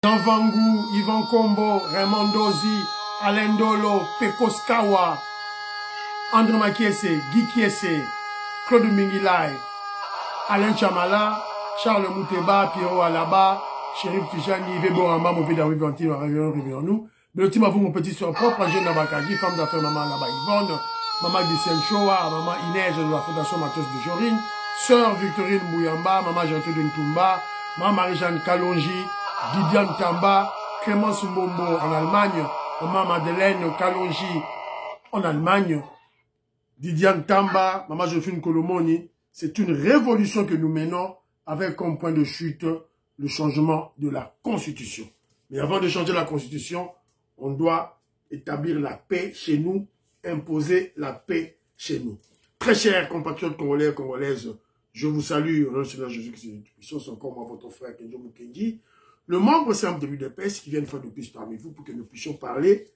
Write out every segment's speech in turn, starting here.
Jean Vangou, Yvan Kombo, Raymond Dozi, Alain Dolo, Pecos Kawa, André Makiese, Guy Kiese, Claude Mingilai, Alain Chamala, Charles Mouteba, Pierrot Alaba, Chérif Tijani, Yves Boramba, mon vida Vivantino, réveillons-nous. Mais le team avoue mon petit soeur propre, Angèle Nabakaji, femme d'affaires Maman Naba Yvonne, Maman Dissel Shoa, Maman Inès de la Fondation Matos de Jorine, Sœur Victorine Bouyamba, Maman Janto de Ntumba, Maman Marie-Jeanne Kalonji, Didiane Tamba, Clémence Mbombo en Allemagne, Maman Madeleine Kalonji en Allemagne, Didiane Tamba, Maman Josephine Kolomoni. C'est une révolution que nous menons avec comme point de chute le changement de la Constitution. Mais avant de changer la Constitution, on doit établir la paix chez nous, imposer la paix chez nous. Très chers compatriotes congolais et congolaises, je vous salue, au nom de Seigneur Jésus-Christ, c'est encore moi, votre frère Kenzo Mukendi, le membre simple de l'UDPS qui vient une fois de plus parmi vous pour que nous puissions parler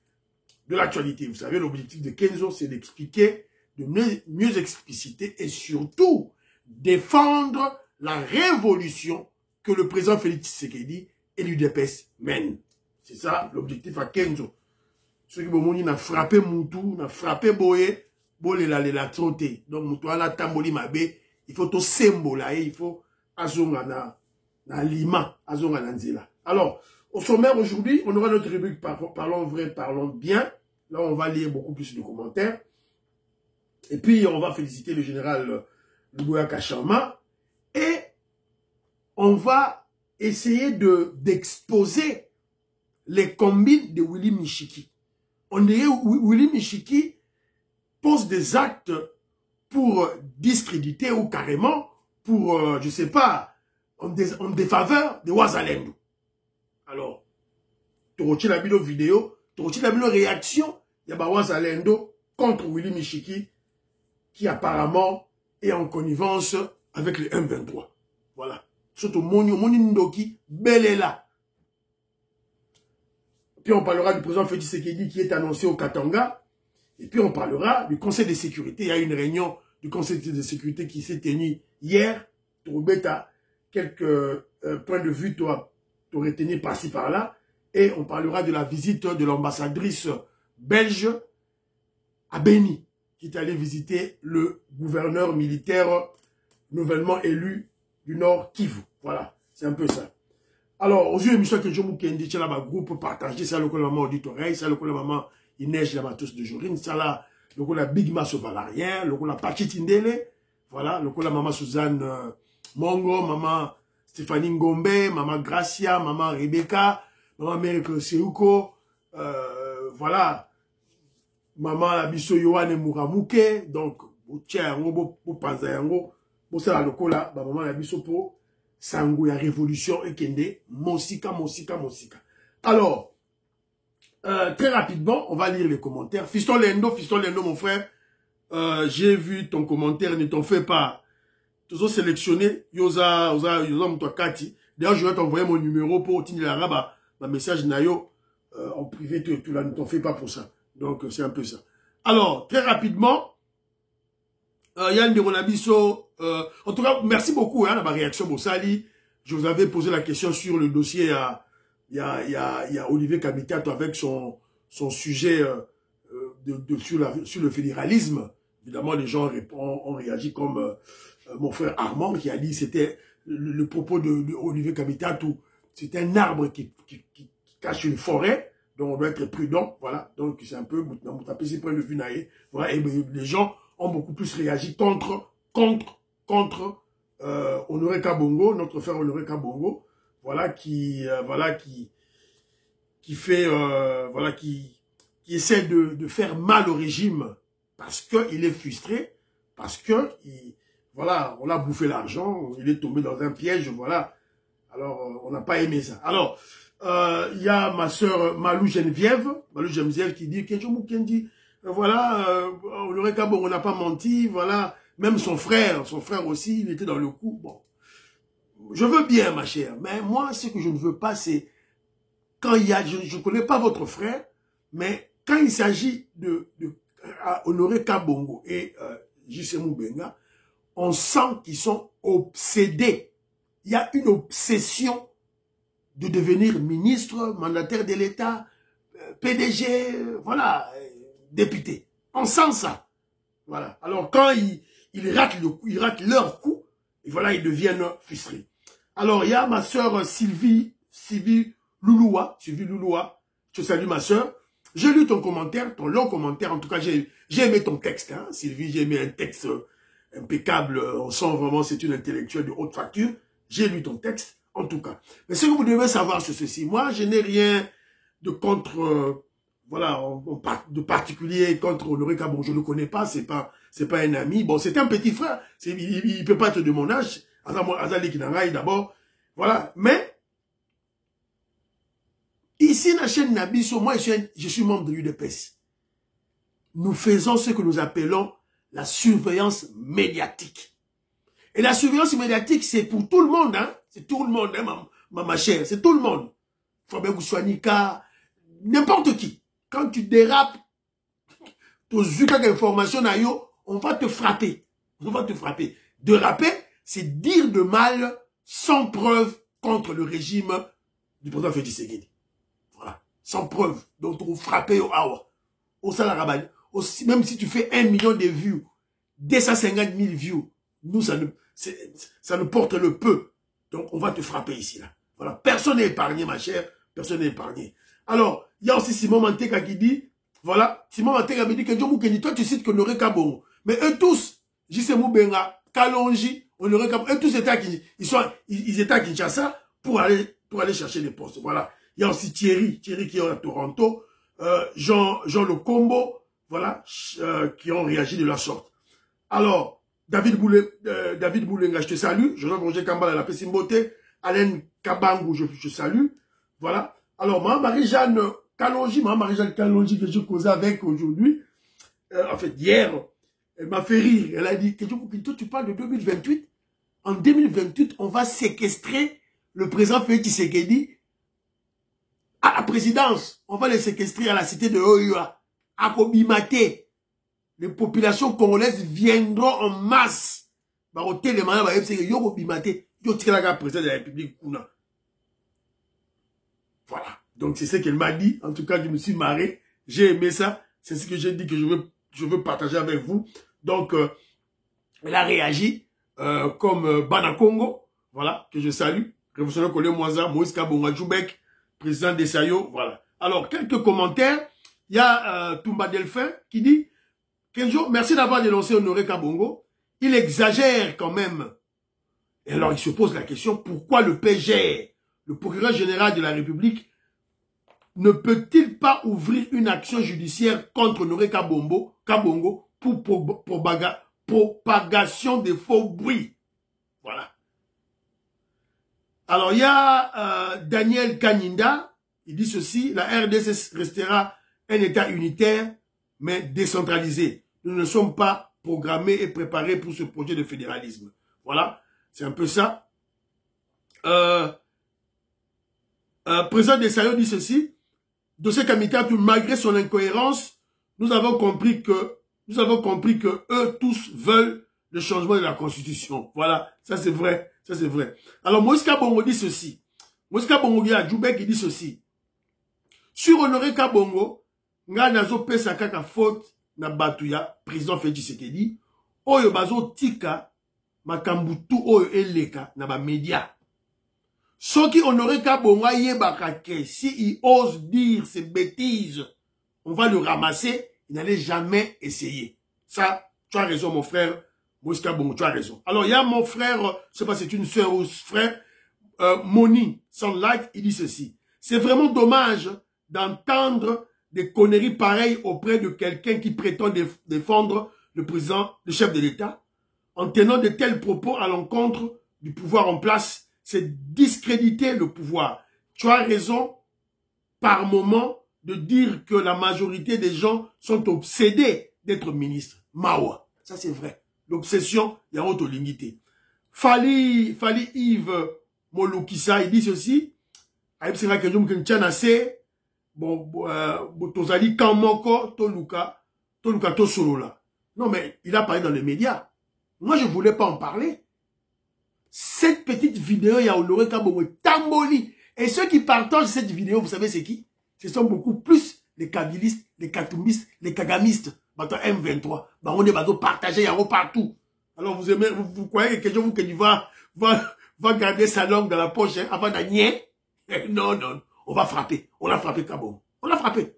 de l'actualité. Vous savez, l'objectif de Kenzo, c'est d'expliquer, de mieux expliciter et surtout défendre la révolution que le président Félix Tshisekedi et l'UDPS mènent. C'est ça l'objectif à Kenzo. Ceux qui ont frappé Moutou, ont frappé Boye, la troté. Donc Moutou a la tamboli mabe, il faut tout symbole, il faut azonga na lima, azonga na nzela. Alors, au sommaire aujourd'hui, on aura notre rubrique Parlons vrai, parlons bien. Là, on va lire beaucoup plus de commentaires. Et puis, on va féliciter le général Luboya Kachama. Et on va essayer d'exposer les combines de Willy Michiki. On dirait Willy Michiki pose des actes pour discréditer ou carrément pour, je sais pas, en défaveur de Ouazalendo. Alors, tu as vu la vidéo, tu as vu la réaction, il y a Ouazalendo contre Willy Michiki qui apparemment est en connivence avec le M23. Voilà. Surtout Moni Ndoki, Belela. Puis on parlera du président Félix Tshisekedi qui est annoncé au Katanga. Et puis on parlera du Conseil de sécurité. Il y a une réunion du Conseil de sécurité qui s'est tenue hier. Tourobeta, quelques points de vue tu aurais tenu par-ci par-là. Et on parlera de la visite de l'ambassadrice belge à Beni, qui est allée visiter le gouverneur militaire nouvellement élu du Nord Kivu. Voilà, c'est un peu ça. Alors, aux yeux de Michel Kenzo Mukendi, c'est là un groupe partagé, ça le coup la maman auditoreille, ça le coup la maman Inès la matos de Jorine, ça là le coup la Big Masso Valarien, le coup la Pachit Indele, voilà, le coup la maman Suzanne Mongo, maman Stéphanie Ngombe, maman Gracia, maman Rebecca, maman Merike Seuko, voilà, maman Abisso Yohane Muramuke, donc, tiens, vous pensez à un c'est là le coup là, maman Abisso pour Sango ya révolution et kende, Mosika. Alors, très rapidement, on va lire les commentaires. Fiston Lendo, mon frère, j'ai vu ton commentaire, ne t'en fais pas. Tu as sélectionné, Yosa Mtwakati. D'ailleurs, je vais t'envoyer mon numéro pour tenir la rabat, ma message nayo, en privé, tu ne t'en fais pas pour ça. Donc, c'est un peu ça. Alors, très rapidement, Yann de Ronabiso, en tout cas, merci beaucoup, hein, ma réaction, Bossali. Je vous avais posé la question sur le dossier, il y a Olivier Kamikato avec son sujet sur le fédéralisme. Évidemment, les gens ont réagi comme mon frère Armand qui a dit c'était le propos de Olivier Kamikato, c'est un arbre qui cache une forêt, donc on doit être prudent, voilà. Donc c'est un peu, voilà, et les gens ont beaucoup plus réagi contre Honoré Kabongo, notre frère Honoré Kabongo, voilà, qui essaie de faire mal au régime parce qu'il est frustré, parce que, voilà, on a bouffé l'argent, il est tombé dans un piège, voilà. Alors, on n'a pas aimé ça. Alors, il y a ma sœur Malou Geneviève qui dit, Kenzo Mukendi, voilà, Honoré Kabongo n'a pas menti, voilà. Même son frère aussi, il était dans le coup. Bon, je veux bien, ma chère, mais moi, ce que je ne veux pas, c'est quand il y a, je ne connais pas votre frère, mais quand il s'agit de Honoré Kabongo et J.C. Moubenga, on sent qu'ils sont obsédés. Il y a une obsession de devenir ministre, mandataire de l'État, PDG, voilà, député. On sent ça. Voilà. Alors, quand ils ratent le coup, ils ratent leur coup, et voilà, ils deviennent frustrés. Alors, il y a ma sœur Sylvie Louloua. Je salue ma sœur. J'ai lu ton commentaire, ton long commentaire. En tout cas, j'ai aimé ton texte, hein. Sylvie, j'ai aimé un texte impeccable. On sent vraiment c'est une intellectuelle de haute facture. J'ai lu ton texte, en tout cas. Mais ce que vous devez savoir sur ceci, moi, je n'ai rien de contre, voilà, de particulier contre Honoré Kabongo. Je ne le connais pas, c'est pas un ami. Bon, c'est un petit frère. Il peut pas être de mon âge. Azali Kinangai d'abord. Voilà. Mais, ici, la chaîne Nabiso, moi, je suis membre de l'UDPS. Nous faisons ce que nous appelons la surveillance médiatique. Et la surveillance médiatique, c'est pour tout le monde, hein. C'est tout le monde, hein, ma chère. C'est tout le monde. Fabien Goussouanika, n'importe qui. Quand tu dérapes, tu as quelques informations, on va te frapper. On va te frapper. Déraper, c'est dire de mal sans preuve contre le régime du président Félix Tshisekedi. Voilà. Sans preuve. Donc, on frapper au Awa. Au Salarabal. Même si tu fais 1 million de vues, 250 000 views, nous, ça nous porte le peu. Donc, on va te frapper ici, là. Voilà. Personne n'est épargné, ma chère. Personne n'est épargné. Alors, il y a aussi Simon Manteka qui dit, voilà, Simon Manteka me dit que toi, tu cites que Honoré Kabongo. Mais eux tous, J.C. Moubenga, Kalonji, Honoré Kabongo, eux tous ils étaient à Kinshasa pour aller chercher les postes. Voilà. Il y a aussi Thierry qui est à Toronto, Jean Le Combo, voilà, qui ont réagi de la sorte. Alors, David Boulenga, je te salue. Jean-Roger Kambala, la Pessimboté. Alain Kabangou, je salue. Voilà. Alors, Marie-Jeanne Kalonji que je causais avec aujourd'hui, en fait, hier, elle m'a fait rire. Elle a dit, toi, tu parles de 2028. En 2028, on va séquestrer le président Félix Tshisekedi à la présidence. On va le séquestrer à la cité de Oyoa, à Kobimate. Les populations congolaises viendront en masse. Voilà. Donc, c'est ce qu'elle m'a dit. En tout cas, je me suis marré. J'ai aimé ça. C'est ce que j'ai dit que je veux partager avec vous. Donc, elle a réagi comme Bana Congo. Voilà, que je salue. Révolutionnaire Kolé Mwaza, Moïse Kabonga Djoubek, président des Sayo. Voilà. Alors, quelques commentaires. Il y a Toumba Delphin qui dit Kenjo, merci d'avoir dénoncé Honoré Kabongo. Il exagère quand même. Et alors, il se pose la question, pourquoi le PGR, le procureur général de la République, ne peut-il pas ouvrir une action judiciaire contre Honoré Kabongo pour propagation des faux bruits? Voilà. Alors, il y a Daniel Kaninda, il dit ceci, la RDC restera un État unitaire, mais décentralisé. Nous ne sommes pas programmés et préparés pour ce projet de fédéralisme. Voilà, c'est un peu ça. Président Desailly dit ceci. Dossier Kamikatou, malgré son incohérence, nous avons compris que eux tous veulent le changement de la Constitution. Voilà, ça c'est vrai, ça c'est vrai. Alors Moïse Kabongo dit ceci. Moïse Kabongo à Djoubek il dit ceci. Sur Honoré Kabongo, nga nazo pesa kaka faute na batuya président Félix Tshisekedi oyo bazo tika makambutu oyo eleka na ba média. Soki Honoré Kabongo yebaka ke si il ose dire ces bêtises, on va le ramasser, il n'allait jamais essayer. Ça, tu as raison mon frère Moïse Kabongo, tu as raison. Alors il y a mon frère, je sais pas si c'est une sœur ou frère, Moni, sans like, il dit ceci. C'est vraiment dommage d'entendre des conneries pareilles auprès de quelqu'un qui prétend défendre le président, le chef de l'État, en tenant de tels propos à l'encontre du pouvoir en place, c'est discréditer le pouvoir. Tu as raison, par moment, de dire que la majorité des gens sont obsédés d'être ministre. Mawa, ça c'est vrai. L'obsession, il y a autre lignité. Fali Yves Molokisa, il dit ceci. Bon, tozali kamoko, toluka to solola. Non, mais il a parlé dans les médias. Moi, je ne voulais pas en parler. Cette petite vidéo, il y a Honoré Kabongo, tamboli, Et ceux qui partagent cette vidéo, vous savez c'est qui? Ce sont beaucoup plus les kabylistes, les katoumbistes, les kagamistes. Bateau M23. Bah, on est bateau partagé, il y a partout. Alors vous aimez, vous croyez que quelqu'un qui va garder sa langue dans la poche hein, avant d'agner? Non, non, on va frapper. On l'a frappé Kabon. On l'a frappé.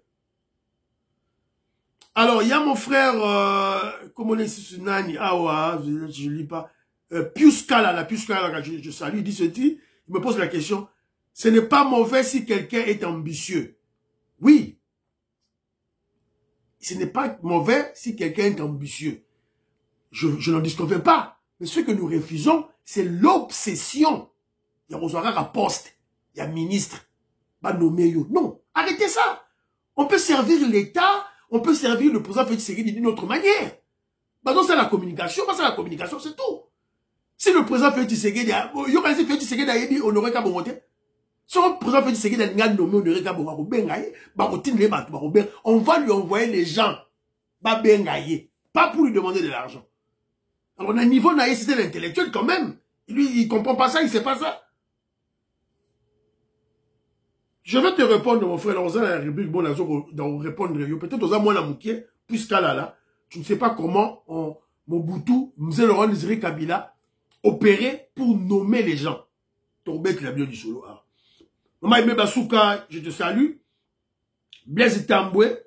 Alors, il y a mon frère, comment on est ici, Nani, je lis pas, Pius Kala, je salue, il dit ceci, il me pose la question, ce n'est pas mauvais si quelqu'un est ambitieux. Oui. Ce n'est pas mauvais si quelqu'un est ambitieux. Je n'en disconviens pas. Mais ce que nous refusons, c'est l'obsession. Il y a Rosaire à poste, il y a ministre, pas nommé. Non, arrêtez ça. On peut servir l'État, on peut servir le président Félix Tshisekedi d'une autre manière. Bah donc c'est la communication, c'est tout. Si le président Félix Tshisekedi, il y aura Félix Tshisekedi, on n'aurait qu'à monter. Si le président Félix Tshisekedi a nommé, on n'aurait qu'à monter. On va lui envoyer les gens, pas pour lui demander de l'argent. Alors, au niveau naïe, c'était l'intellectuel quand même. Lui, il comprend pas ça, il sait pas ça. Je vais te répondre, mon frère, dans la rubrique, bon, dans répondre, peut-être aux moi la moukier, puisque là, tu ne sais pas comment Mobutu, Mzee Laurent Désiré Kabila, opérait pour nommer les gens. Tombé qui l'a bien du solo. Maman Aimé Basuka, je te salue. Blaise Tamboué,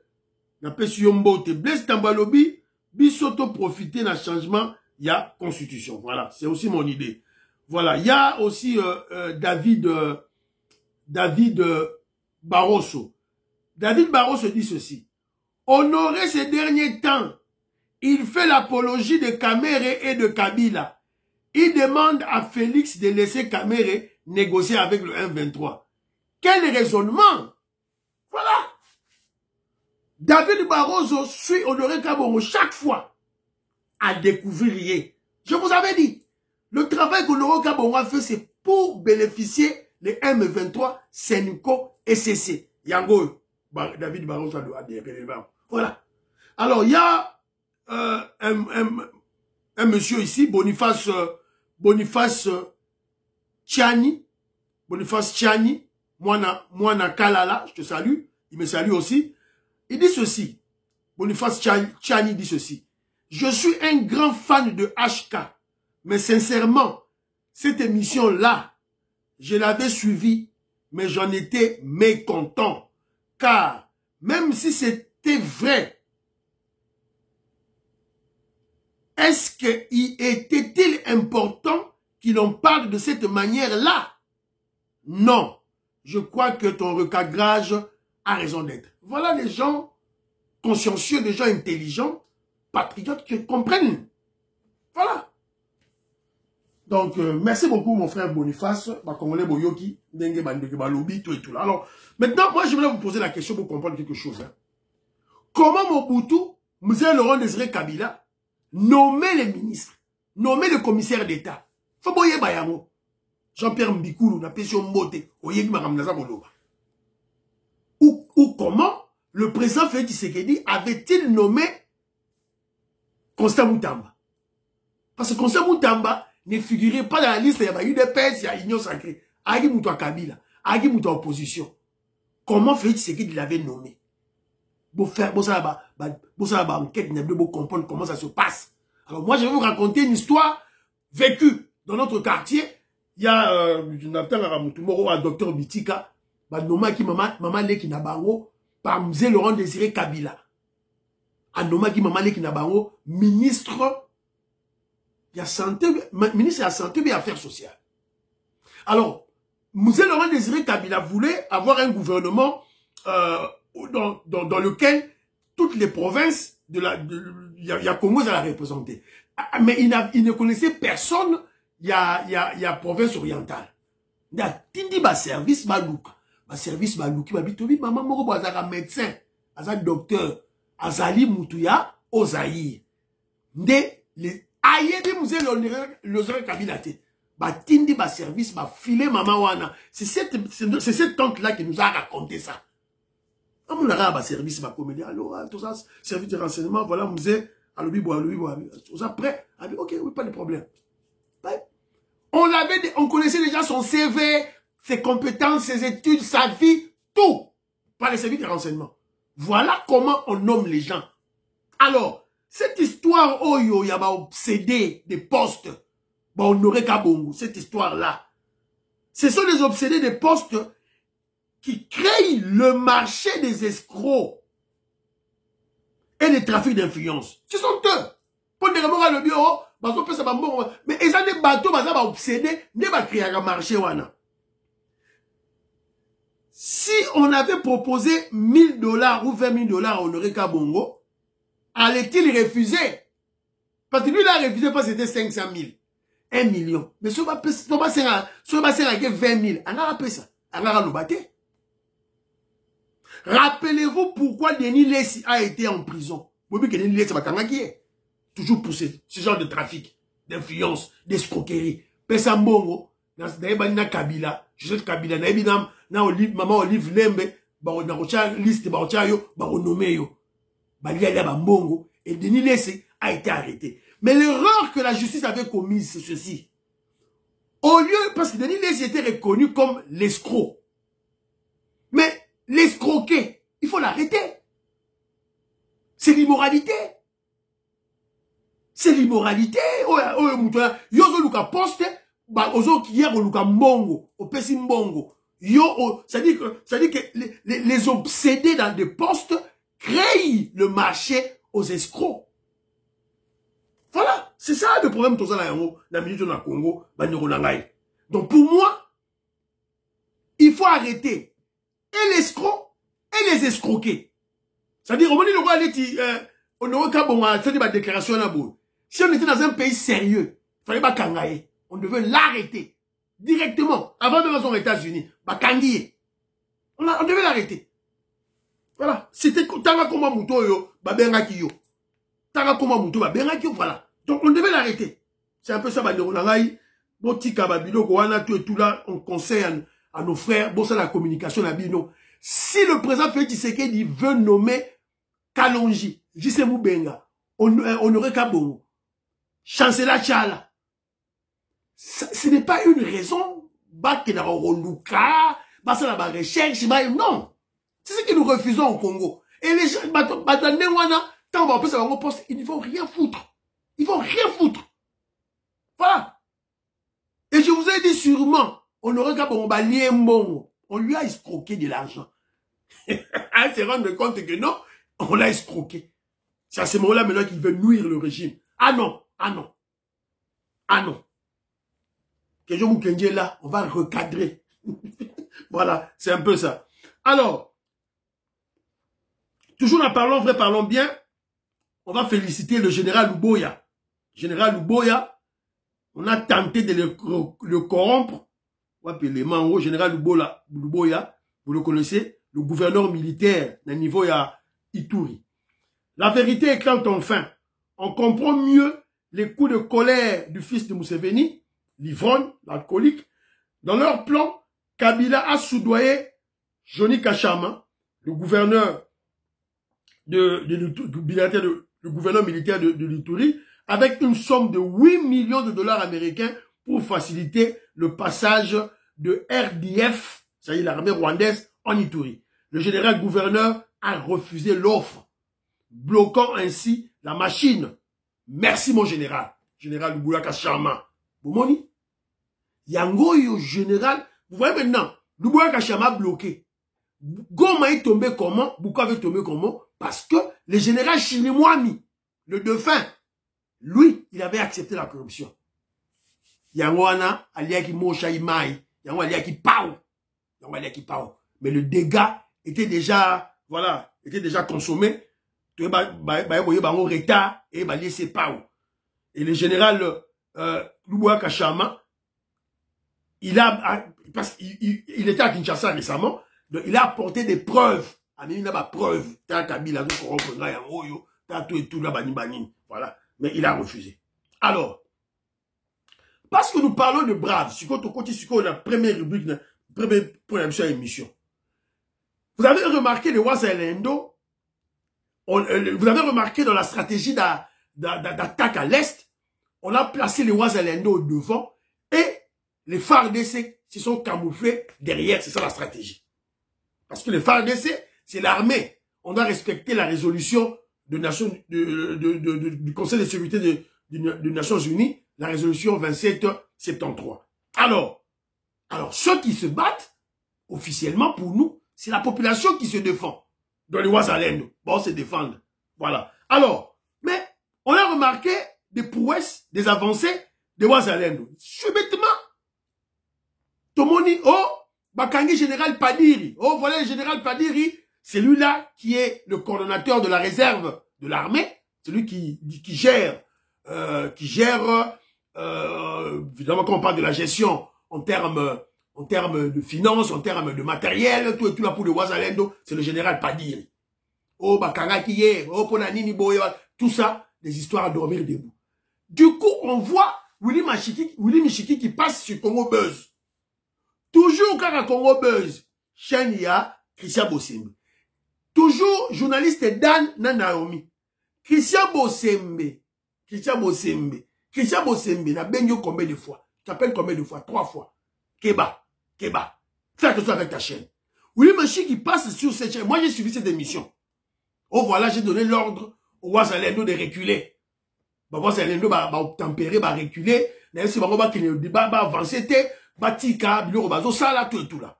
n'a pas su Yombote. Blaise Tamboué lobby, bisoto profiter d'un changement, il y a constitution. Voilà, c'est aussi mon idée. Voilà, il y a aussi David Barroso. David Barroso dit ceci. Honoré ces derniers temps, il fait l'apologie de Kamere et de Kabila. Il demande à Félix de laisser Kamere négocier avec le M23. Quel raisonnement? Voilà. David Barroso suit Honoré Kabongo chaque fois à découvrir. Je vous avais dit, le travail qu'Honoré Kabongo a fait, c'est pour bénéficier les M23, Sénico et CC. Yango, David Barroso a adhéré. Voilà. Alors, il y a un monsieur ici, Boniface Tchani, Moana Kalala, je te salue, il me salue aussi. Il dit ceci, Boniface Tchani dit ceci. Je suis un grand fan de HK, mais sincèrement, cette émission-là, je l'avais suivie, mais j'en étais mécontent. Car, même si c'était vrai, est-ce qu'il était-il important qu'il en parle de cette manière-là? Non. Je crois que ton recadrage a raison d'être. Voilà les gens consciencieux, des gens intelligents, patriotes qui comprennent. Voilà. Donc, merci beaucoup, mon frère Boniface, Congolais Boyoki, Ndenge Bandeke Balobi, tout et tout là. Alors, maintenant, moi, je voulais vous poser la question pour comprendre quelque chose. Hein. Comment Mobutu, Mzee Laurent Désiré Kabila, nommer les ministres, nommer le commissaire d'État? Faut boyer Bayamo. Jean-Pierre Mbikoulou, na Pession Mbote, Oyebi Maramnaza Boloba. Ou comment le président Félix Tshisekedi avait-il nommé Constant Moutamba? Parce que Constant Moutamba ne figurait pas dans la liste, il y a UDPS, il y a Union Sacrée. Agi Moutoua Kabila, Agi Moutoua Opposition. Comment Félix Tshisekedi l'avait nommé? Pour faire, pour ça, enquête, pour comprendre comment ça se passe. Alors moi, je vais vous raconter une histoire vécue dans notre quartier. Il y a un docteur Bitika, Noma qui maman leki na bango, par Mzee Laurent Désiré Kabila. Noma qui maman leki na bango, ministre de la santé, ministre de la santé et des affaires sociales. Alors, Mzee Laurent Désiré Kabila voulait avoir un gouvernement dans lequel toutes les provinces il y a Congo à la représenter. Mais il ne connaissait personne. Il y a province orientale. Il y a tindi ba service balouk. Ba service balouki ba bitobi maman moko bazaka médecin, azak docteur, azali mutuya ozaïr. Nde les ayebi Mzee Laurent Kabila te. Ba tindi ba service ba filet maman wana. C'est cette tante là qui nous a raconté ça. On a un service ma comédie. Alors tout ça service de renseignement voilà Mzee alobi bo tout ça après OK oui pas de problème. On connaissait déjà son CV, ses compétences, ses études, sa vie, tout, par les services de renseignement. Voilà comment on nomme les gens. Alors, cette histoire, oh yo, y a obsédé des postes, Honoré Kabongo, cette histoire-là, ce sont des obsédés des postes qui créent le marché des escrocs et des trafics d'influence. Ce sont eux. Pour des remords le bureau, mais ils ont des bateaux, ils ont obsédés, ils ont créé un marché. Si on avait proposé 1 000 $ ou 20 000 $ à Honoré Kabongo, allait-il refuser? Parce que lui, il a refusé parce que c'était 500 000. 1 million. Mais si on va faire 20 000, on a rappelé ça. On a rappelé. Rappelez-vous pourquoi Denis Lessi a été en prison. Vous voyez que Denis Lessi va qui est toujours poussé ce genre de trafic, d'influence, d'escroquerie. Pesambongo, dans Kabila, Joseph Kabila, na Olive, maman Olive Lembe, na liste, nommé yo. Et Denis Lessi a été arrêté. Mais l'erreur que la justice avait commise, c'est ceci. Au lieu, parce que Denis Lessi était reconnu comme l'escroc. Mais l'escroquer, il faut l'arrêter. C'est l'immoralité. C'est l'immoralité. Yozo luka poste, ozo hier luka mbongo, opesi mbongo. Ça dit que les obsédés dans des postes créent le marché aux escrocs. Voilà, c'est ça le problème de la minute dans le Congo. Donc pour moi, il faut arrêter et l'escroc et les escroquer. C'est-à-dire, on aurait fait une déclaration à bout. Si on était dans un pays sérieux, il fallait pas kangaye. On devait l'arrêter directement avant de venir aux États-Unis. On devait l'arrêter. Voilà, c'était tanga koma muto yo, babenga kiyo. Tanga koma muto babenga kiyo, voilà. Donc on devait l'arrêter. C'est un peu ça, botika babilo wana tout là, on conseille à nos frères, bon ça la communication la bino. Si le président Félix Tshisekedi veut nommer Kalonji, Jisemu Benga, Honoré Kabongo, chancelier Tchala, ce n'est pas une raison, non. C'est ce que nous refusons au Congo. Et les gens, tant on va un poste, ils ne vont rien foutre. Ils vont rien foutre. Voilà. Et je vous ai dit sûrement, Honoré Kabongo, on lui a escroqué de l'argent. Elle se rend compte que non, on l'a escroqué. C'est à ce moment-là maintenant qu'il veut nuire le régime. Ah non, ah non. Ah non. Que je vous là, on va recadrer. Voilà, c'est un peu ça. Alors, toujours en parlant vrai, parlons bien, on va féliciter le général Luboya. Général Luboya, on a tenté de le corrompre. On va appeler le général Luboya, vous le connaissez, le gouverneur militaire d'un niveau à Ituri. La vérité éclate enfin. On comprend mieux les coups de colère du fils de Museveni, l'ivrogne, l'alcoolique. Dans leur plan, Kabila a soudoyé Johnny Kachama, le gouverneur le gouverneur militaire de l'Ituri, avec une somme de 8 millions de dollars américains pour faciliter le passage de RDF, c'est-à-dire l'armée rwandaise, en Ituri. Le général gouverneur a refusé l'offre, bloquant ainsi la machine. Merci mon général. Général Luboya Kachama. Vous m'avez Yango yo général, vous voyez maintenant, Luboya Kachama bloqué. Goma est tombé comment? Bukavu est tombé comment? Parce que le général Chirimwami, le dauphin, lui, il avait accepté la corruption. Yango ana, aliaki Mosha Imai, Yango aliaki Pau. Yango aliaki Pau. Mais le dégât était déjà, voilà, était déjà consommé. Et le général Luboya Kachama, il était à Kinshasa récemment, donc il a apporté des preuves. Voilà. Mais il a refusé. Alors, parce que nous parlons de braves, c'est la première rubrique, la première émission. Vous avez remarqué le Ouazalendo, vous avez remarqué dans la stratégie d'attaque à l'Est, on a placé les Ouazalendo devant et les FARDC se sont camouflés derrière. C'est ça la stratégie. Parce que le FARDC, c'est l'armée. On doit respecter la résolution du Conseil de sécurité des Nations Unies, la résolution 2773. Alors, ceux qui se battent, officiellement pour nous, c'est la population qui se défend. Dans les Ouazalendo, bon, se défendre. Voilà. Alors, mais on a remarqué des prouesses, des avancées des Ouazalendo. Subitement, tout le monde dit, oh, Bakangi général Padiri. Oh, voilà le général Padiri. C'est lui-là qui est le coordonnateur de la réserve de l'armée. C'est lui qui gère, évidemment, quand on parle de la gestion en termes de finances, en termes de matériel, tout et tout là pour le Ouazalendo, c'est le général Padiri. Oh, Bakanga qui est, oh, Ponanini Boye, tout ça, des histoires à dormir debout. Du coup, on voit Willy Michiki qui passe sur Congo Buzz. Toujours quand à Congo Buzz, chaîne il y a Christian Bosembe. Toujours journaliste Dan Naomi. Christian Bosembe, n'a baigné combien de fois? Tu t'appelles combien de fois? 3 fois. Keba. Fais attention avec ta chaîne. Willy Michiki qui passe sur cette chaîne. Moi, j'ai suivi cette émission. Oh, voilà, j'ai donné l'ordre au Ouazalendo de reculer. Ouazalendo va tempérer, va reculer. Mais si on va avancer, Batika, Bilo Robazo, ça là, tout et tout là.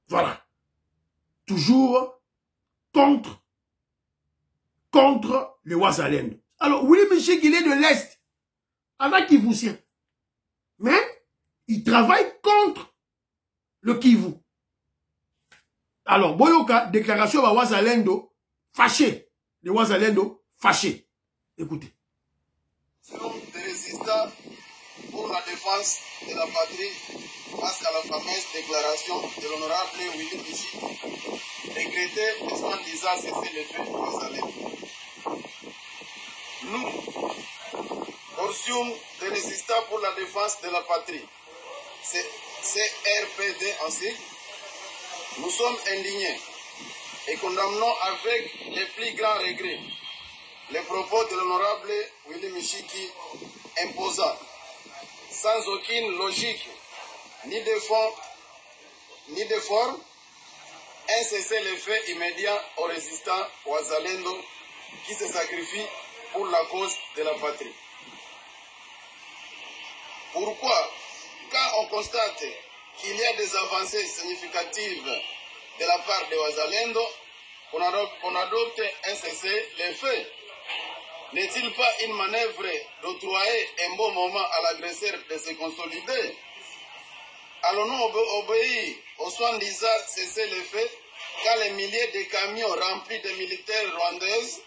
Voilà. Toujours contre le Ouazalendo. Alors, Willy Michiki, il est de l'Est. Avec Kivoussien. Mais, il travaille contre le Kivu. Alors, Boyoka, déclaration à Ouazalendo, fâché. Le Ouazalendo, fâché. Écoutez. Des résistants pour la défense de la patrie face à la fameuse déclaration de l'honorable Willy Michiki, décrétée et soi-disant cesser les faits de Ouazalendo. Nous, portions des résistants pour la défense de la patrie, CRPD en sigle, nous sommes indignés et condamnons avec les plus grands regrets les propos de l'honorable Willy Michiki imposant, sans aucune logique ni de fond ni de forme, un cessez-le-feu immédiat aux résistants Ouazalendo qui se sacrifient pour la cause de la patrie. Pourquoi, quand on constate qu'il y a des avancées significatives de la part de Ouazalendo, on adopte un cessez-le-feu? N'est-il pas une manœuvre d'octroyer un bon moment à l'agresseur de se consolider? Allons-nous obéir aux soi-disant cessez-le-feu quand les milliers de camions remplis de militaires rwandaises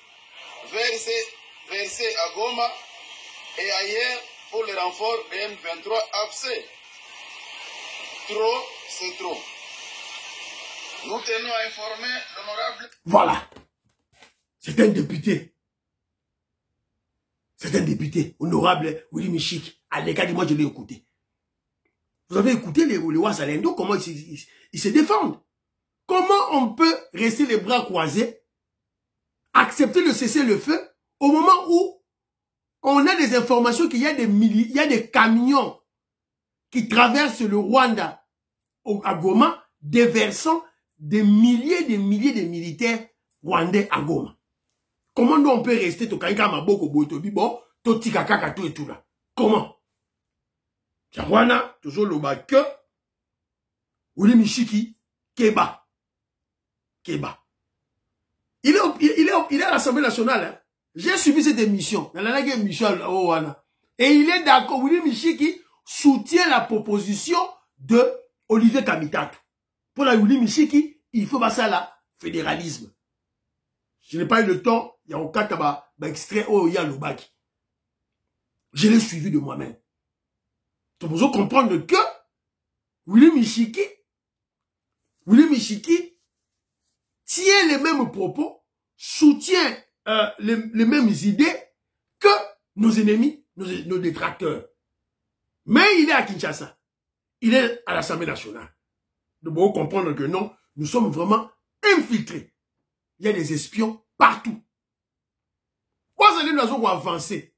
versés à Goma et ailleurs pour le renfort de M23 AFC? Trop, c'est trop. Nous tenons à informer l'honorable... Voilà. C'est un député. C'est un député, honorable Willy Michiki. À l'écart, moi je l'ai écouté. Vous avez écouté les Ouazalendo, comment ils se défendent. Comment on peut rester les bras croisés, accepter de cesser le feu, au moment où on a des informations qu'il y a des camions qui traversent le Rwanda à Goma, déversant des milliers de militaires rwandais à Goma. Comment nous on peut rester Tokaika Maboko Botobi bon, Totika Kaka tout et tout là? Comment? Tiawana, toujours le bas que Willy Michiki, Keba. Il est à l'Assemblée nationale. Hein. J'ai suivi cette émission. Et il est d'accord. Willy Michiki soutient la proposition de Olivier Kamitatu. Pour la Willy Michiki, il faut passer à la fédéralisme. Je n'ai pas eu le temps. Il y a un cas extrait où il y a le bac. Je l'ai suivi de moi-même. Tu as besoin de comprendre que Willy Michiki tient les mêmes propos, soutient les mêmes idées que nos ennemis, nos détracteurs. Mais il est à Kinshasa. Il est à l'Assemblée nationale. Nous devons comprendre que non, nous sommes vraiment infiltrés. Il y a des espions partout. Quoi, ça nous avons avancé.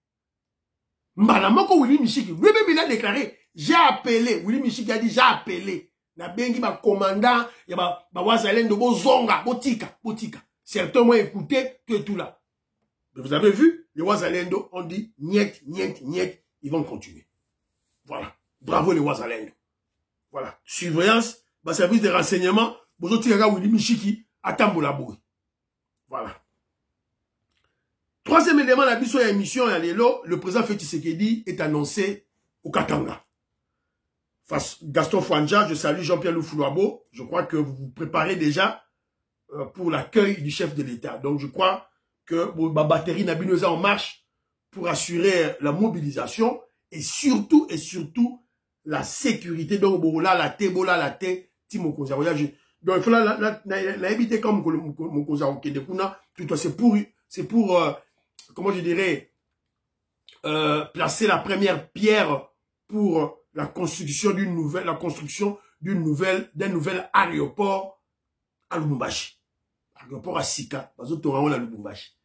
Malamoko Willy Michiki, lui-même il a déclaré, j'ai appelé, Willy Michiki a dit, j'ai appelé. Na bengi ma commandant, ya ba Wazalendo, bo zonga, botika. Certains m'ont écouté, tout là. Mais vous avez vu, les Wazalendo ont dit, niet, ils vont continuer. Voilà. Bravo les Wazalendo. Voilà. Surveillance, bah, service de renseignement, bozo tiraga Willy Michiki, à Tamboulaboui. Voilà. Troisième élément, la biso ya émission, le président Félix Tshisekedi est annoncé au Katanga. Face Gaston Fouanja, je salue Jean-Pierre Loufoulouabo. Je crois que vous vous préparez déjà pour l'accueil du chef de l'État. Donc je crois que ma batterie n'a bien en marche pour assurer la mobilisation et surtout la sécurité. Donc la té, Timo Konza. Donc il faut la éviter comme mon Konza c'est pour comment je dirais placer la première pierre pour la construction d'un nouvel aéroport à Lubumbashi. Aéroport à Sika, bazotonga à Lubumbashi.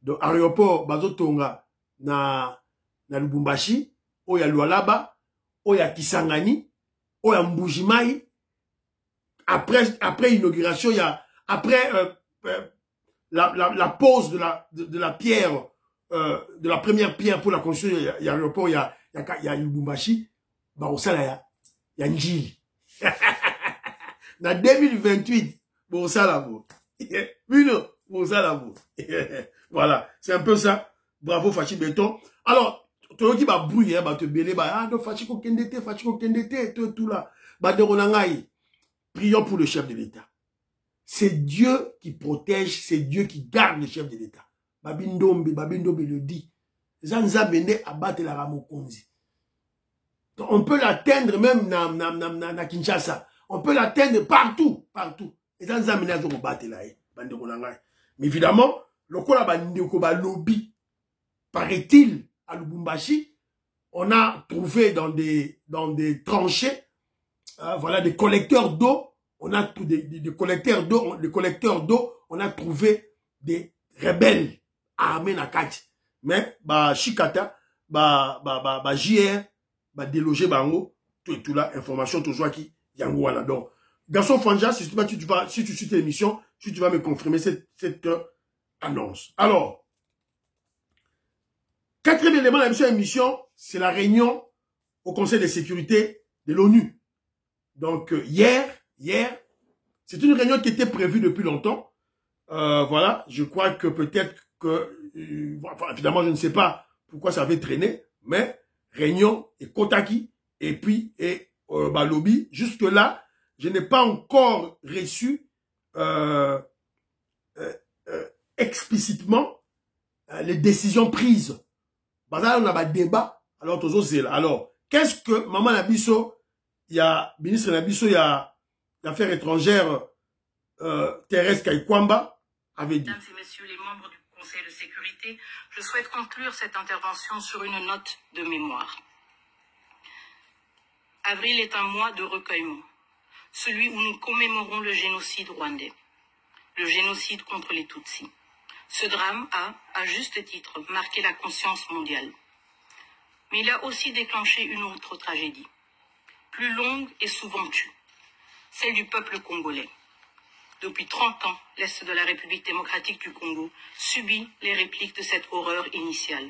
Donc aéroport bazotonga na Lubumbashi, oya Lualaba, oya Kisangani, oya Mbujimai. Après inauguration, il y a après la pose de la pierre de la première pierre pour la construction, il y a l'aéroport, il y a Lubumbashi. Bah, au salaire, il y a Njili. Dans 2028, bon, ça là, bon. Oui, non, bon, ça là, bon. Voilà, c'est un peu ça. Bravo, Fachi Béton. Alors, toi qui va brouiller, bah, te belé, bah, ah, non, Fachi Kendete, tout là. Bah, de Ronangaï. Prions pour le chef de l'État. C'est Dieu qui protège, c'est Dieu qui garde le chef de l'État. Babindombe le dit. Zanza Bende abattre la Ramokonzi. On peut l'atteindre même na Kinshasa. On peut l'atteindre partout. Et dans un ménage de battre là. Mais évidemment, le kola bandeko ba lobby, paraît-il, à Lubumbashi, on a trouvé dans des tranchées, voilà, des collecteurs d'eau. On a des collecteurs d'eau. On a trouvé des rebelles armés na kati. Mais bah Chikata, bah JR, bah déloger bango, tout là, information toujours qui yango wala. Donc, Gaston Fouanja, si tu suis l'émission, si tu vas me confirmer cette annonce. Alors, quatrième élément de la émission, c'est la réunion au Conseil de sécurité de l'ONU. Donc, hier, c'est une réunion qui était prévue depuis longtemps. Voilà, je crois que peut-être que, enfin, évidemment, je ne sais pas pourquoi ça avait traîné, mais réunion et Kotaki, et puis, lobby, jusque-là, je n'ai pas encore reçu explicitement les décisions prises. Là, on a un débat, alors, alors, qu'est-ce que Maman Nabiso, il y a, ministre Nabiso, il y a l'affaires étrangères, Thérèse Kaikwamba, avait dit. Mesdames et messieurs les membres du Conseil de sécurité, je souhaite conclure cette intervention sur une note de mémoire. Avril est un mois de recueillement, celui où nous commémorons le génocide rwandais, le génocide contre les Tutsis. Ce drame a, à juste titre, marqué la conscience mondiale. Mais il a aussi déclenché une autre tragédie, plus longue et souvent tue, celle du peuple congolais. Depuis 30 ans, l'Est de la République démocratique du Congo subit les répliques de cette horreur initiale.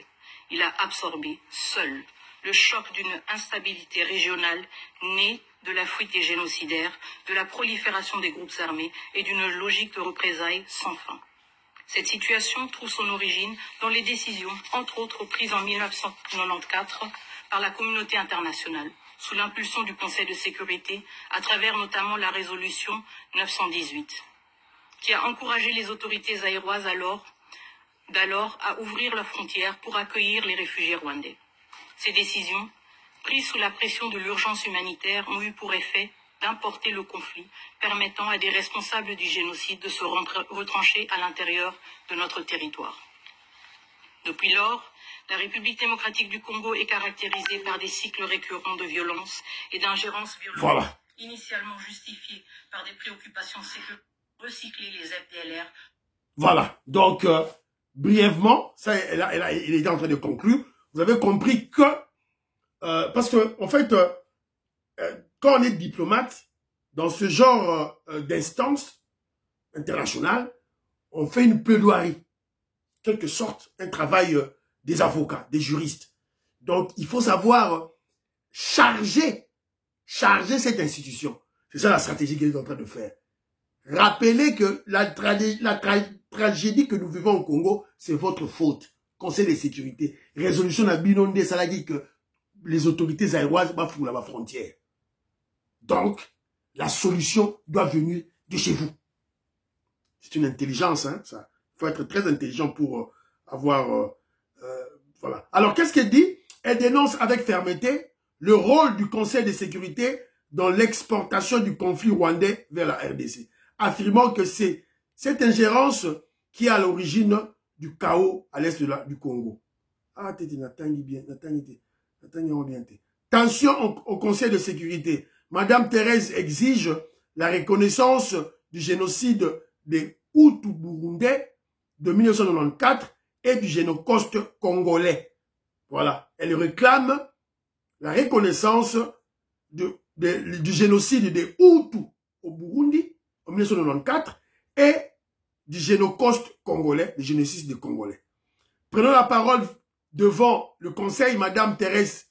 Il a absorbé, seul, le choc d'une instabilité régionale née de la fuite des génocidaires, de la prolifération des groupes armés et d'une logique de représailles sans fin. Cette situation trouve son origine dans les décisions, entre autres prises en 1994 par la communauté internationale, sous l'impulsion du Conseil de sécurité, à travers notamment la résolution 918, qui a encouragé les autorités zaïroises d'alors à ouvrir leurs frontières pour accueillir les réfugiés rwandais. Ces décisions, prises sous la pression de l'urgence humanitaire, ont eu pour effet d'importer le conflit, permettant à des responsables du génocide de se retrancher à l'intérieur de notre territoire. Depuis lors, la République démocratique du Congo est caractérisée par des cycles récurrents de violence et d'ingérence violente, Voilà. Initialement justifiées par des préoccupations sécuritaires, recycler les FDLR. Voilà. Donc, brièvement, ça, il est en train de conclure. Vous avez compris que parce que, en fait, quand on est diplomate, dans ce genre d'instance internationale, on fait une plaidoirie, quelque sorte, un travail des avocats, des juristes. Donc, il faut savoir charger cette institution. C'est ça la stratégie qu'elle est en train de faire. Rappelez que la tragédie que nous vivons au Congo, c'est votre faute. Conseil de sécurité, résolution à Binondé, ça dit que les autorités aéroises bafouent la frontière. Donc, la solution doit venir de chez vous. C'est une intelligence, hein, ça. Il faut être très intelligent pour avoir... voilà. Alors, qu'est-ce qu'elle dit? Elle dénonce avec fermeté le rôle du Conseil de sécurité dans l'exportation du conflit rwandais vers la RDC, affirmant que c'est cette ingérence qui est à l'origine du chaos à l'est du Congo. Ah, tension au Conseil de sécurité. Madame Thérèse exige la reconnaissance du génocide des Hutus burundais de 1994 et du génocide congolais. Voilà. Elle réclame la reconnaissance du génocide des Hutus au Burundi en 1994 et du génocide congolais, le génocide des Congolais. Prenant la parole devant le Conseil, Madame Thérèse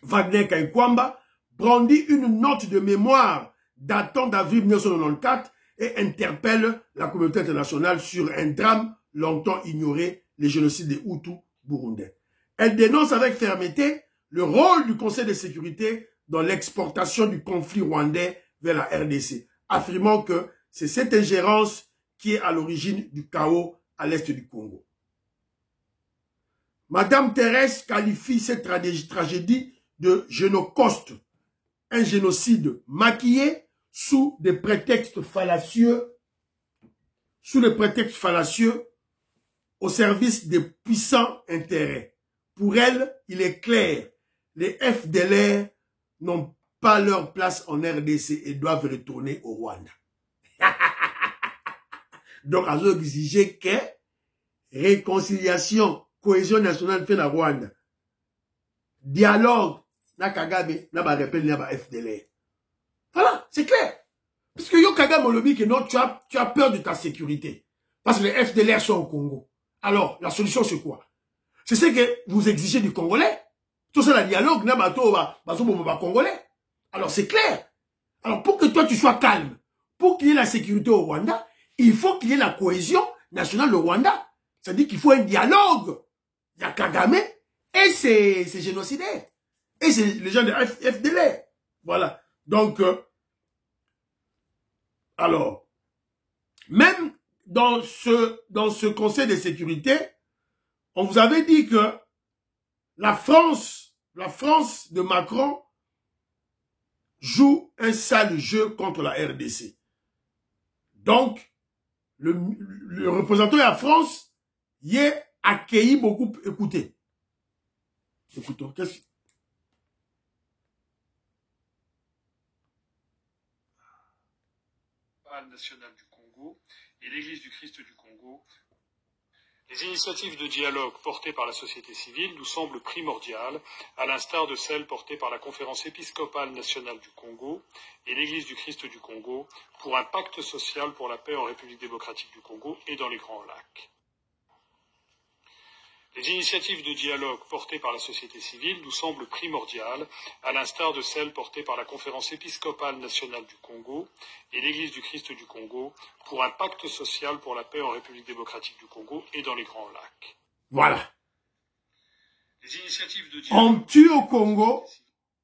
Wagner Kaikwamba brandit une note de mémoire datant d'avril 1994 et interpelle la communauté internationale sur un drame longtemps ignoré, le génocide des Hutus burundais. Elle dénonce avec fermeté le rôle du Conseil de sécurité dans l'exportation du conflit rwandais vers la RDC, affirmant que c'est cette ingérence qui est à l'origine du chaos à l'est du Congo. Madame Thérèse qualifie cette tragédie de génocide, un génocide maquillé sous des prétextes fallacieux, au service des puissants intérêts. Pour elle, il est clair, les FDLR n'ont pas leur place en RDC et doivent retourner au Rwanda. Donc, elles ont exigé que réconciliation, cohésion nationale fait la Rwanda. Dialogue, na Kagame, na ba rappel, na ba FDLR. Voilà, c'est clair. Parce que yo Kagame lobby que non, tu as peur de ta sécurité. Parce que les FDLR sont au Congo. Alors, la solution c'est quoi? C'est ce que vous exigez du Congolais. Tout ça, le dialogue, na bato ba Congolais. Alors, c'est clair. Alors, pour que toi tu sois calme, pour qu'il y ait la sécurité au Rwanda, il faut qu'il y ait la cohésion nationale au Rwanda. C'est-à-dire qu'il faut un dialogue. Il y a Kagame et c'est génocidaire. Et c'est les gens de FDLR. Voilà. Donc, alors, même dans ce Conseil de sécurité, on vous avait dit que la France de Macron joue un sale jeu contre la RDC. Donc, le représentant de la France y est accueilli beaucoup. Écoutez. Écoutons. Qu'est-ce que... nationale du Congo et l'Église du Christ du Congo. Les initiatives de dialogue portées par la société civile nous semblent primordiales, à l'instar de celles portées par la Conférence épiscopale nationale du Congo et l'Église du Christ du Congo pour un pacte social pour la paix en République démocratique du Congo et dans les Grands Lacs. Les initiatives de dialogue portées par la société civile nous semblent primordiales, à l'instar de celles portées par la Conférence épiscopale nationale du Congo et l'Église du Christ du Congo pour un pacte social pour la paix en République démocratique du Congo et dans les Grands Lacs. Voilà. Les initiatives de dialogue... On tue au Congo,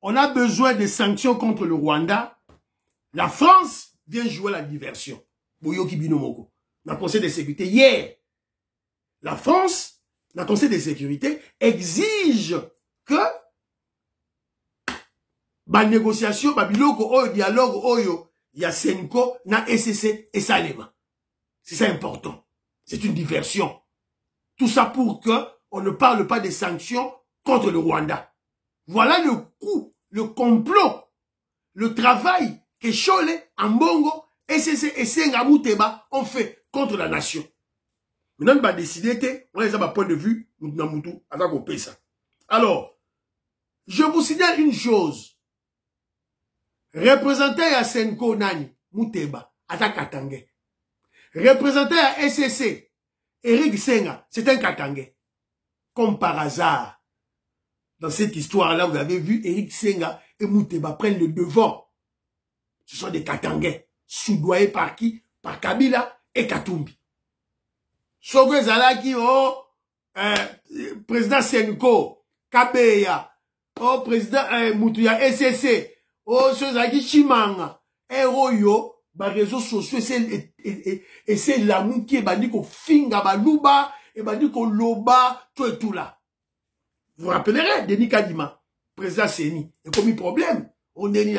on a besoin de sanctions contre le Rwanda. La France vient jouer la diversion. Boyoki Binomoko, dans le Conseil de sécurité, hier, la France... Le Conseil de sécurité exige que la négociation, le dialogue, il y a Senko, na SCC et Salema. C'est ça important. C'est une diversion. Tout ça pour que on ne parle pas des sanctions contre le Rwanda. Voilà le coup, le complot, le travail que Chole, Ambongo, SCC et Sengamuteba ont fait contre la nation. Maintenant, on va décider, on a un point de vue, alors, Je vous signale une chose. Représentant à Senko Nani, Mouteba, Ata Katangé. Représentant à SCC, Eric Senga, c'est un Katangé. Comme par hasard. Dans cette histoire-là, vous avez vu Eric Senga et Mouteba prennent le devant. Ce sont des Katangais, soudoyés par qui? Par Kabila et Katumbi. Sogo Zalaki, oh, président Senko, Kabeya, oh, président Moutouya, SCC, oh, Sozaki Chimanga, Eroyo, ba réseaux sociaux, et c'est l'amour qui est bandi ko finga baluba, et bandi ko loba, tout et tout là. Vous vous rappellerez, Denis Kadima, président Seni, il y a commis problème. On est il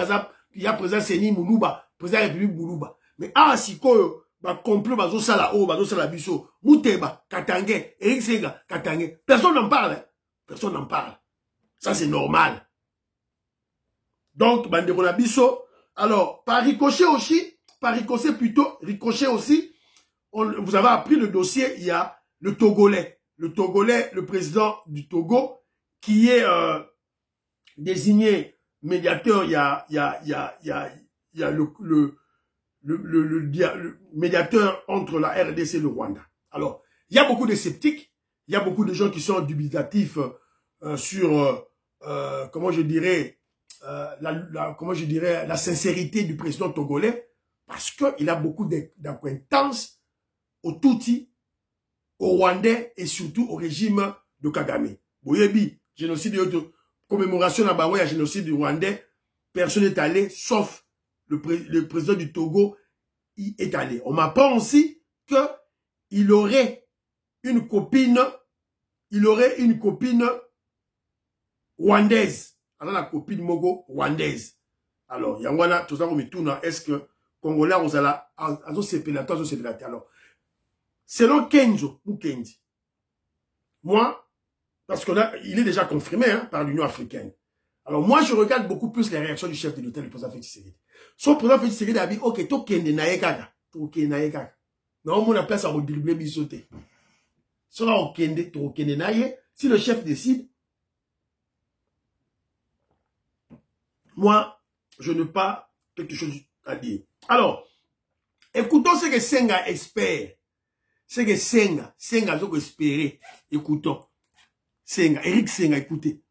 y a président Seni Moulouba, président République Moulouba. Mais ah, si quoi, bah, complot, bah, sala o, bah, sala biso, Mouteba, Katangé, Eric Senga, Katangé. Personne n'en parle, hein. Personne n'en parle. Ça, c'est normal. Donc, Bandeko Nabiso, alors, par ricochet aussi, vous avez appris le dossier, il y a le Togolais. Le Togolais, le président du Togo, qui est désigné médiateur, il y a le médiateur entre la RDC et le Rwanda. Alors, il y a beaucoup de sceptiques, il y a beaucoup de gens qui sont dubitatifs sur, comment je dirais, la sincérité du président togolais, parce qu'il a beaucoup d'acquaintances au Tutsi, au Rwandais et surtout au régime de Kagame. Boyebi, génocide de commémoration à Baoué, génocide du Rwandais, personne n'est allé, sauf le président du Togo y est allé. On m'apprend aussi qu'il aurait une copine, rwandaise. Alors la copine Mogo rwandaise. Alors, Yangwana, tout ça, on me tourne, est-ce que Congolais, on a alors, selon Kenzo ou Kendi, moi, parce qu'il est déjà confirmé hein, par l'Union africaine. Alors moi, je regarde beaucoup plus les réactions du chef de l'État, le président Félix Tshisekedi. Son président Félix Tshisekedi a dit, ok, to kende na yekaka, to kende na yekaka. Non, on a place à redribbler bisoté. Sera au kende, to kende na ye. Si le chef décide, moi, je n'ai pas quelque chose à dire. Alors, écoutons ce que Senga espère. Ce que Senga doit espérer. Écoutons. Senga, Eric Senga, écoutez.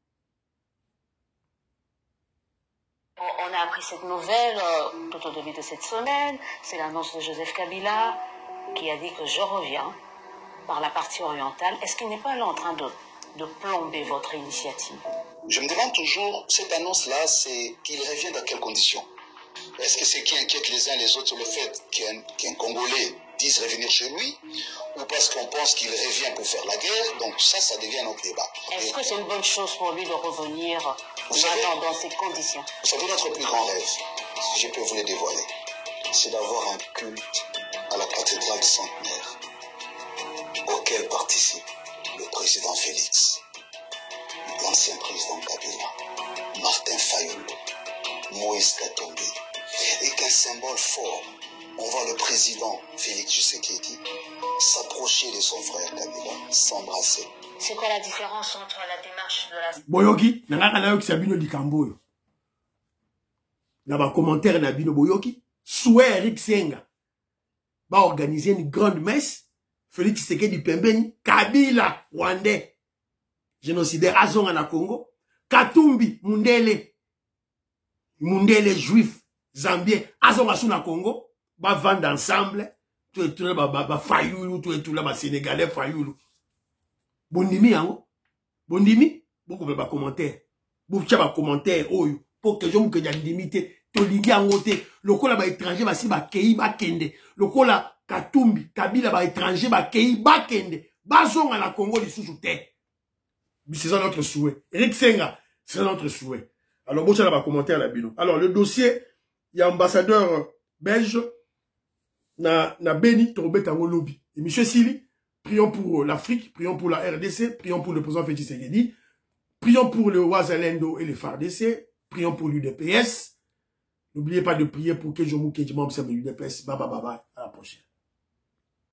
On a appris cette nouvelle tout au début de cette semaine. C'est l'annonce de Joseph Kabila qui a dit que je reviens par la partie orientale. Est-ce qu'il n'est pas là en train de plomber votre initiative? Je me demande toujours, cette annonce-là, c'est qu'il revient dans quelles conditions? Est-ce que c'est qui inquiète les uns les autres sur le fait qu'un Congolais dise revenir chez lui, ou parce qu'on pense qu'il revient pour faire la guerre? Donc ça devient notre débat. Est-ce que c'est une bonne chose pour lui de revenir dans ces conditions? Vous savez, notre plus grand rêve, si je peux vous le dévoiler, c'est d'avoir un culte à la cathédrale du Centenaire, auquel participe le président Félix, l'ancien président Kabila, Martin Fayoulou, Moïse Katumbi, et qu'un symbole fort, on voit le président Félix Tshisekedi s'approcher de son frère Kabila, s'embrasser. C'est quoi la différence entre la démarche de la... Boyoki, nanga nayoki sabino dikamboyo. Naba commentaire na bino Boyoki, souhait Eric Senga va organiser une grande messe. Félix Tshisekedi pembeni, Kabila Rwandais, génocidaire azonga na Congo, Katumbi Mundele juif zambien azonga sous na Congo, va vendre ensemble, tout et tout là ba Fayoulou, tout et tout là ba sénégalais Fayoulou. Bondimi yango, bondimi, beaucoup de commentaires, beaucoup de commentaires oyo pour que je me que limité, to lingi yango te, lokola ba étranger ba si ba kei ba kende, lokola Katumbi, Kabila ba étranger ba kei ba kende, ba zonga na Congo li sous terre. C'est ça notre souhait. Eric Senga, c'est notre souhait. Alors, bon, ça va commenter à la bino. Alors, le dossier, il y a ambassadeur belge, na Beni, Torobet en lobby. Et monsieur Sili, prions pour l'Afrique, prions pour la RDC, prions pour le président Félix Tshisekedi, prions pour le Ouazalendo et le FARDC, prions pour l'UDPS. N'oubliez pas de prier pour que je m'occupe de l'UDPS. Bye bye bye bye. À la prochaine.